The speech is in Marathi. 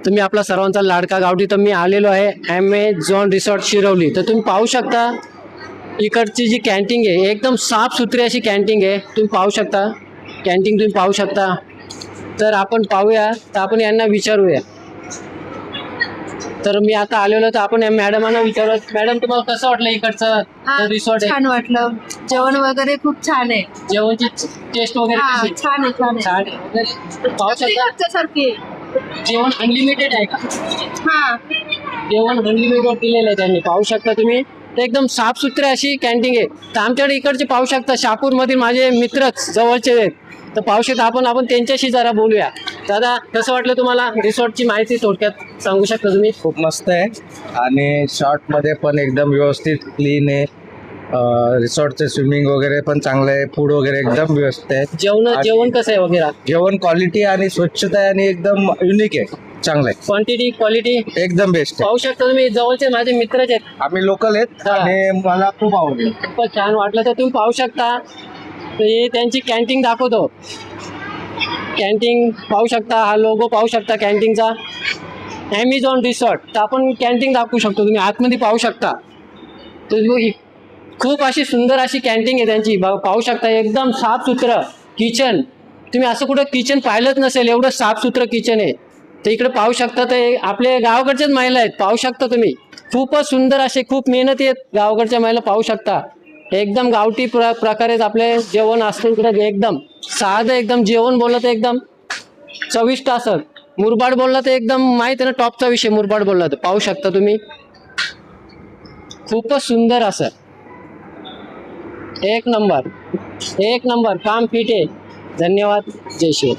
तुम्ही आपला सर्वांचा लाडका गावठी. तर मी आलेलो आहे ॲमेझॉन रिसॉर्ट शिरवली. तर तुम्ही पाहू शकता इकडची जी कॅन्टीन आहे एकदम साफसुथरी अशी कॅन्टीन आहे. तुम्ही पाहू शकता कॅन्टीन तुम्ही पाहू शकता. तर आपण पाहूया, तर आपण यांना विचारूया. तर मी आता आलेलो तर आपण या मॅडमांना विचारलं, मॅडम तुम्हाला कसं वाटलं इकडचं रिसॉर्ट आहे? छान वाटलं. जेवण वगैरे खूप छान आहे. जेवणची टेस्ट वगैरे कशी आहे? छान आहे छान आहे. छान आहे वगैरे. पाहू शकता सारखी. जेवण अनलिमिटेड आहे का? हा जेवण अनलिमिटेड दिलेलं आहे त्यांनी. पाहू शकता तुम्ही. तर एकदम साफसुथरी अशी कॅन्टीन आहे. तर आमच्याकडे इकडचे पाहू शकता शहापूरमधील माझे मित्रच जवळचे आहेत. तर पाहू शकता आपण त्यांच्याशी जरा बोलूया. दादा कसं वाटलं तुम्हाला? रिसॉर्टची माहिती थोडक्यात सांगू शकता तुम्ही? खूप मस्त आहे आणि शॉर्टमध्ये पण एकदम व्यवस्थित क्लीन आहे. रिसॉर्टचे स्विमिंग वगैरे पण चांगलं आहे. फूड वगैरे एकदम व्यवस्थित आहे. जेवण कसं आहे वगैरे? जेवण क्वालिटी आणि स्वच्छता आहे आणि एकदम युनिक आहे. चांगलं आहे. क्वांटिटी क्वालिटी एकदम बेस्ट आहे. पाहू शकता तुम्ही. जवळचे माझे मित्रच आहेत. आम्ही लोकल आहेत आणि मला खूप आवडलं. खूपच छान वाटलं. तर तुम्ही पाहू शकता. तर हे त्यांची कॅन्टीन दाखवतो. कॅन्टीन पाहू शकता. हा लोगो पाहू शकता कॅन्टीनचा, ॲमेझॉन रिसॉर्ट. तर आपण कॅन्टीन दाखवू शकतो. तुम्ही आतमध्ये पाहू शकता. तर खूप अशी सुंदर अशी कॅन्टीन आहे त्यांची. पाहू शकता एकदम साफसुथरं किचन. तुम्ही असं कुठं किचन पाहिलंच नसेल, एवढं साफसुथरं किचन आहे. तर इकडे पाहू शकता. तर आपले गावाकडच्याच महिला आहेत. पाहू शकता तुम्ही. खूपच सुंदर असे खूप मेहनती आहेत गावाकडच्या महिला. पाहू शकता एकदम गावठी प्रकारेच आपले जेवण असतं इकडे. एकदम साधं एकदम जेवण बोललं तर एकदम चविष्ट असं. मुरबाड बोलला तर एकदम माहीत आहे ना, टॉपचा विषय मुरबाड बोलला तर. पाहू शकता तुम्ही. खूपच सुंदर असं. एक नंबर काम फिट आहे. धन्यवाद. जय श्री.